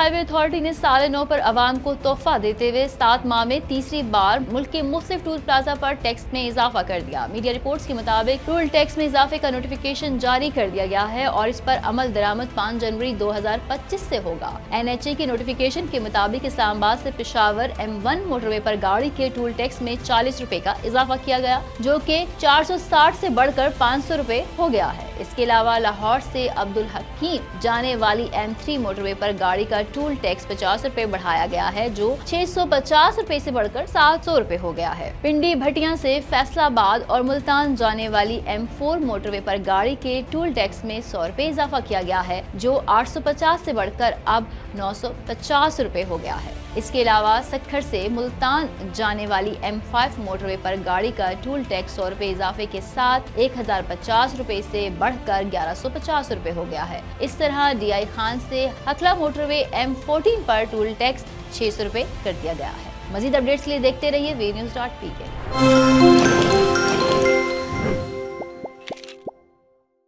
Highway authority ने साल नौ पर आवाम को तोहफा देते हुए 7 माह में तीसरी बार मुल्क के मुख्तलिफ टोल प्लाजा पर टैक्स में इजाफा कर दिया। मीडिया रिपोर्ट्स के मुताबिक टोल टैक्स में इजाफे का नोटिफिकेशन जारी कर दिया गया है और इस पर अमल दरामद 5 जनवरी 2025 से होगा। NHA के नोटिफिकेशन के मुताबिक इस्लामाबाद से पेशावर M1 मोटरवे पर गाड़ी के टोल टैक्स में 40 रुपए का इजाफा किया गया, जो कि 460 से बढ़कर 500 रुपए हो गया है। इसके अलावा लाहौर से अब्दुल हकीम जाने वाली M3 मोटरवे पर गाड़ी का टोल टैक्स 50 रुपए बढ़ाया गया है, जो 650 रुपए से बढ़कर 700 रुपए हो गया है। पिंडी भटिया से फैसलाबाद और मुल्तान जाने वाली M4 मोटरवे पर गाड़ी के टोल टैक्स में 100 रुपए इजाफा किया गया है, जो 850 से बढ़कर अब 950 रुपए हो गया है। इसके अलावा सक्खर से मुल्तान जाने वाली M5 मोटरवे पर गाड़ी का टोल टैक्स 100 रुपए इजाफे के साथ 1050 रुपए से बढ़कर 1150 रुपए हो गया है। इस तरह DI खान से हकला मोटरवे M14 पर टोल टैक्स 600 रुपए कर दिया गया है। मजीद अपडेट्स के लिए देखते रहिए WNews.pk।